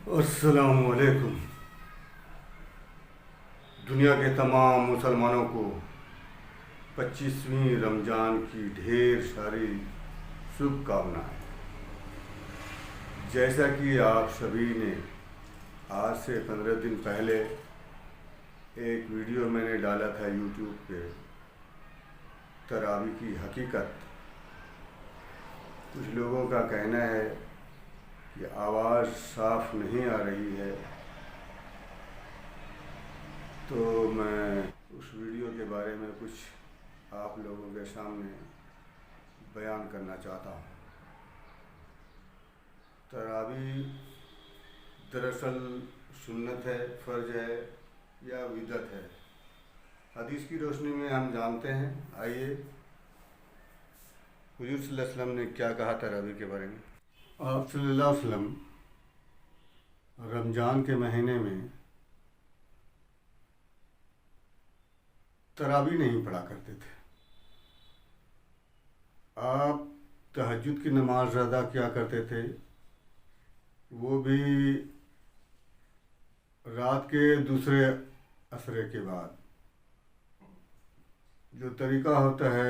السلام علیکم۔ دنیا کے تمام مسلمانوں کو 25ویں رمضان کی ڈھیر ساری شبھ کامنائیں۔ جیسا کہ آپ سبھی نے آج سے 15 دن پہلے ایک ویڈیو میں نے ڈالا تھا یوٹیوب پہ، تراویح کی حقیقت۔ کچھ لوگوں کا کہنا ہے کہ آواز صاف نہیں آ رہی ہے، تو میں اس ویڈیو کے بارے میں کچھ آپ لوگوں کے سامنے بیان کرنا چاہتا ہوں۔ تراویح دراصل سنت ہے، فرض ہے یا بدعت ہے؟ حدیث کی روشنی میں ہم جانتے ہیں۔ آئیے حضور صلی اللہ علیہ وسلم نے کیا کہا تراویح کے بارے میں۔ آپ صلی اللہ علیہ وسلم رمضان کے مہینے میں تراویح نہیں پڑھا کرتے تھے۔ آپ تہجد کی نماز ادا کیا کرتے تھے، وہ بھی رات کے دوسرے عصرے کے بعد۔ جو طریقہ ہوتا ہے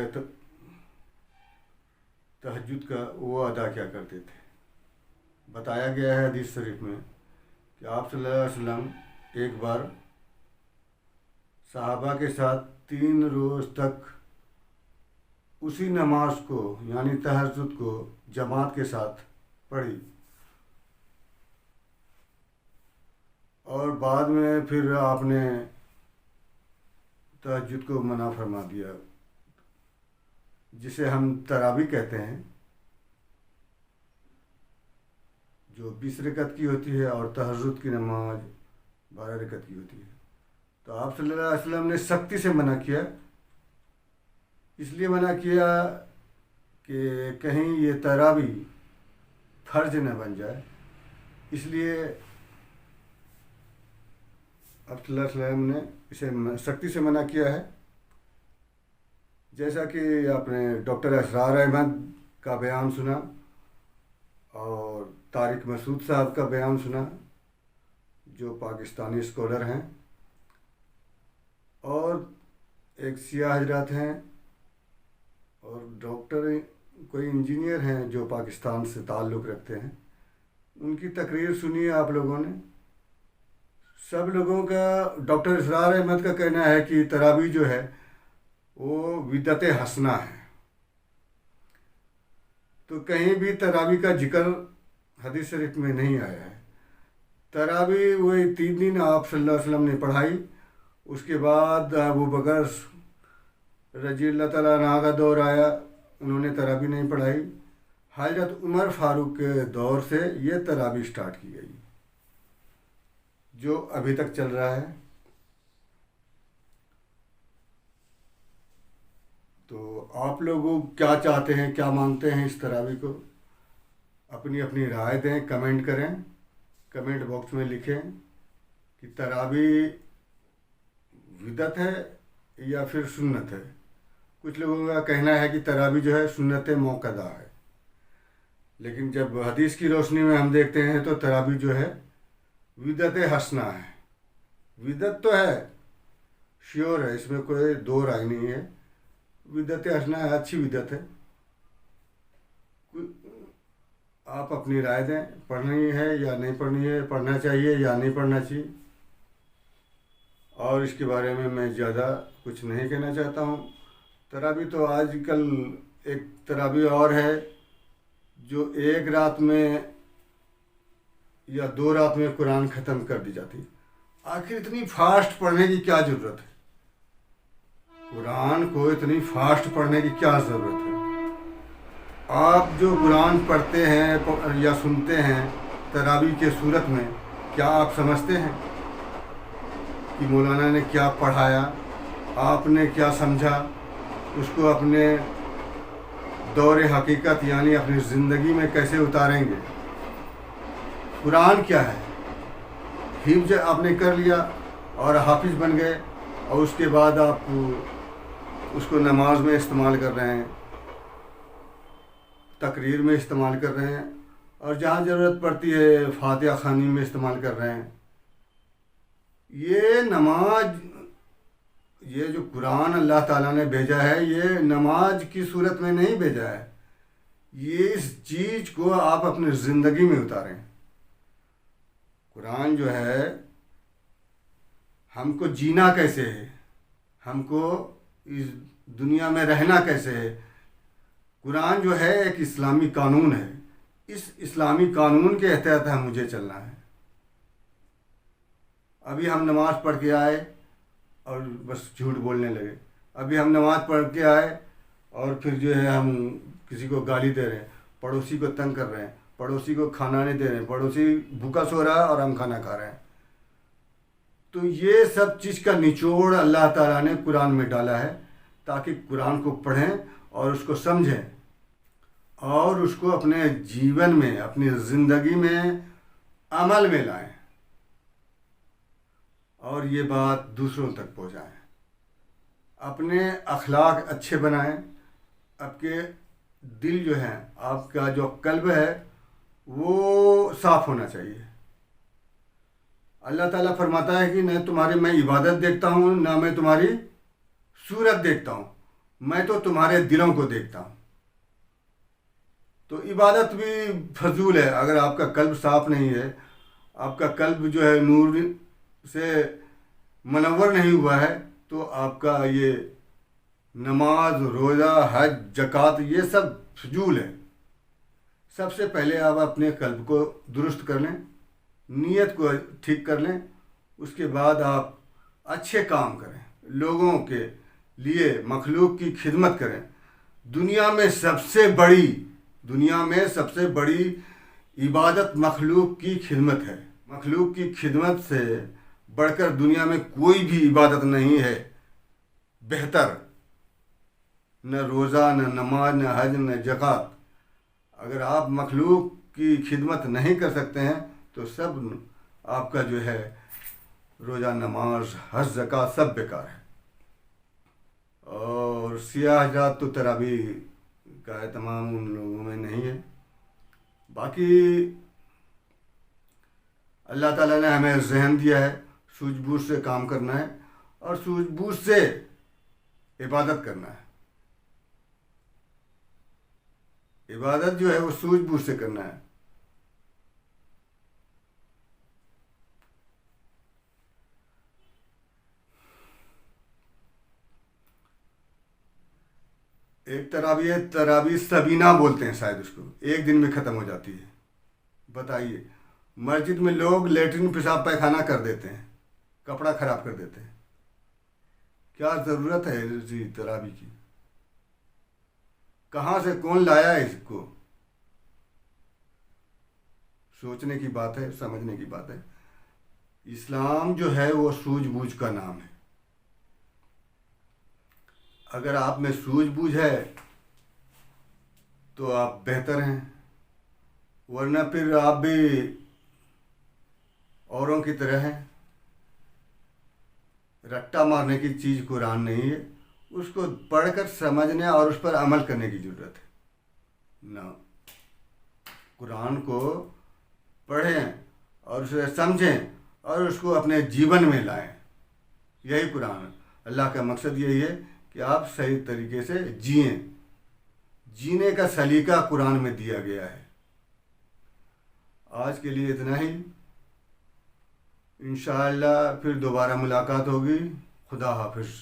تہجد کا، وہ ادا کیا کرتے تھے۔ بتایا گیا ہے حدیث شریف میں کہ آپ صلی اللہ علیہ وسلم ایک بار صحابہ کے ساتھ 3 روز تک اسی نماز کو یعنی تہجد کو جماعت کے ساتھ پڑھی، اور بعد میں پھر آپ نے تہجد کو منع فرما دیا، جسے ہم تراویح کہتے ہیں، جو 20 رکعت کی ہوتی ہے، اور تہجد کی نماز 12 رکعت کی ہوتی ہے۔ تو آپ صلی اللہ علیہ وسلم نے سختی سے منع کیا۔ اس لیے منع کیا کہ کہیں یہ تراویح فرض نہ بن جائے، اس لیے آپ صلی اللہ علیہ وسلم نے اسے سختی سے منع کیا ہے۔ جیسا کہ آپ نے ڈاکٹر اسرار احمد کا بیان سنا، اور طارق مسعود صاحب کا بیان سنا، جو پاکستانی اسکالر ہیں، اور ایک سیاہ حضرات ہیں، اور ڈاکٹر کوئی انجینئر ہیں جو پاکستان سے تعلق رکھتے ہیں۔ ان کی تقریر سنی آپ لوگوں نے۔ سب لوگوں کا، ڈاکٹر اسرار احمد کا کہنا ہے کہ تراویح جو ہے وہ بدعت حسنہ ہے۔ تو کہیں بھی تراویح کا ذکر حدیث شریف میں نہیں آیا ہے۔ تراویح وہی 3 دن آپ صلی اللہ علیہ وسلم نے پڑھائی۔ اس کے بعد ابو بکر رضی اللہ تعالیٰ عنہ کا دور آیا، انہوں نے تراویح نہیں پڑھائی۔ حضرت عمر فاروق کے دور سے یہ تراویح سٹارٹ کی گئی، جو ابھی تک چل رہا ہے۔ تو آپ لوگ کیا چاہتے ہیں، کیا مانتے ہیں اس تراویح کو؟ اپنی اپنی رائے دیں، کمنٹ کریں، کمنٹ باکس میں لکھیں کہ تراویح بدعت ہے یا پھر سنت ہے۔ کچھ لوگوں کا کہنا ہے کہ تراویح جو ہے سنت موقدہ ہے، لیکن جب حدیث کی روشنی میں ہم دیکھتے ہیں تو تراویح جو ہے بدعت حسنہ ہے۔ بدعت تو ہے، شیور ہے، اس میں کوئی دو رائے نہیں ہے۔ بدعت حسنہ ہے، اچھی بدعت ہے۔ آپ اپنی رائے دیں، پڑھنی ہے یا نہیں پڑھنی ہے، پڑھنا چاہیے یا نہیں پڑھنا چاہیے۔ اور اس کے بارے میں زیادہ کچھ نہیں کہنا چاہتا ہوں۔ تراویح تو آج کل ایک تراویح اور ہے جو ایک رات میں یا 2 رات میں قرآن ختم کر دی جاتی۔ آخر اتنی فاسٹ پڑھنے کی کیا ضرورت ہے؟ قرآن کو اتنی فاسٹ پڑھنے کی کیا ضرورت ہے؟ آپ جو قرآن پڑھتے ہیں یا سنتے ہیں تراویح کے صورت میں، کیا آپ سمجھتے ہیں کہ مولانا نے کیا پڑھایا، آپ نے کیا سمجھا؟ اس کو اپنے دور حقیقت یعنی اپنی زندگی میں کیسے اتاریں گے؟ قرآن کیا ہے؟ حفظ آپ نے کر لیا اور حافظ بن گئے، اور اس کے بعد آپ اس کو نماز میں استعمال کر رہے ہیں، تقریر میں استعمال کر رہے ہیں، اور جہاں ضرورت پڑتی ہے فاتحہ خوانی میں استعمال کر رہے ہیں. یہ نماز، یہ جو قرآن اللہ تعالیٰ نے بھیجا ہے یہ نماز کی صورت میں نہیں بھیجا ہے. یہ اس چیز کو آپ اپنی زندگی میں اتاریں. قرآن جو ہے ہم کو جینا کیسے ہے، ہم کو اس دنیا میں رہنا کیسے ہے. قرآن جو ہے ایک اسلامی قانون ہے. اس اسلامی قانون کے تحت مجھے چلنا ہے. ابھی ہم نماز پڑھ کے آئے اور بس جھوٹ بولنے لگے. ابھی ہم نماز پڑھ کے آئے اور پھر جو ہے ہم کسی کو گالی دے رہے ہیں، پڑوسی کو تنگ کر رہے ہیں، پڑوسی کو کھانا نہیں دے رہے ہیں، پڑوسی بھوکا سو رہا ہے اور ہم کھانا کھا رہے ہیں. تو یہ سب چیز کا نچوڑ اللہ تعالیٰ نے قرآن میں ڈالا ہے تاکہ قرآن کو پڑھیں اور اس کو سمجھیں اور اس کو اپنے جیون میں، اپنی زندگی میں عمل میں لائیں اور یہ بات دوسروں تک پہنچائیں. اپنے اخلاق اچھے بنائیں. آپ کے دل جو ہے، آپ کا جو قلب ہے وہ صاف ہونا چاہیے. اللہ تعالیٰ فرماتا ہے کہ نہ تمہاری میں عبادت دیکھتا ہوں نہ میں تمہاری صورت دیکھتا ہوں، میں تو تمہارے دلوں کو دیکھتا ہوں. تو عبادت بھی فضول ہے اگر آپ کا قلب صاف نہیں ہے، آپ کا قلب جو ہے نور سے منور نہیں ہوا ہے، تو آپ کا یہ نماز، روزہ، حج، زکوٰۃ یہ سب فضول ہے. سب سے پہلے آپ اپنے قلب کو درست کر لیں، نیت کو ٹھیک کر لیں. اس کے بعد آپ اچھے کام کریں، لوگوں کے لیے مخلوق کی خدمت کریں. دنیا میں سب سے بڑی عبادت مخلوق کی خدمت ہے. مخلوق کی خدمت سے بڑھ کر دنیا میں کوئی بھی عبادت نہیں ہے بہتر. نہ روزہ، نہ نماز، نہ حج، نہ زکوٰۃ. اگر آپ مخلوق کی خدمت نہیں کر سکتے ہیں تو سب آپ کا جو ہے روزہ، نماز، حج، زکوٰۃ سب بیکار ہے. اور سیاہ حضرات تو تراویح کا اہتمام ان لوگوں میں نہیں ہے. باقی اللہ تعالیٰ نے ہمیں ذہن دیا ہے، سوجھ بوجھ سے کام کرنا ہے اور سوجھ بوجھ سے عبادت کرنا ہے. عبادت جو ہے وہ سوجھ بوجھ سے کرنا ہے. ایک تراویح سبینہ بولتے ہیں شاید اس کو، ایک دن میں ختم ہو جاتی ہے. بتائیے، مسجد میں لوگ لیٹرین پیشاب پیخانہ کر دیتے ہیں، کپڑا خراب کر دیتے ہیں. کیا ضرورت ہے اسی تراویح کی؟ کہاں سے کون لایا ہے اس کو؟ سوچنے کی بات ہے، سمجھنے کی بات ہے. اسلام جو ہے وہ سوجھ بوجھ کا نام ہے. اگر آپ میں سوجھ بوجھ ہے تو آپ بہتر ہیں، ورنہ پھر آپ بھی اوروں کی طرح ہیں. رٹا مارنے کی چیز قرآن نہیں ہے. اس کو پڑھ کر سمجھنے اور اس پر عمل کرنے کی ضرورت ہے. نہ، قرآن کو پڑھیں اور اسے سمجھیں اور اس کو اپنے جیون میں لائیں. یہی قرآن ہے. اللہ کا مقصد یہی ہے کہ آپ صحیح طریقے سے جئیں. جینے کا سلیقہ قرآن میں دیا گیا ہے. آج کے لیے اتنا ہی. انشاءاللہ پھر دوبارہ ملاقات ہوگی. خدا حافظ.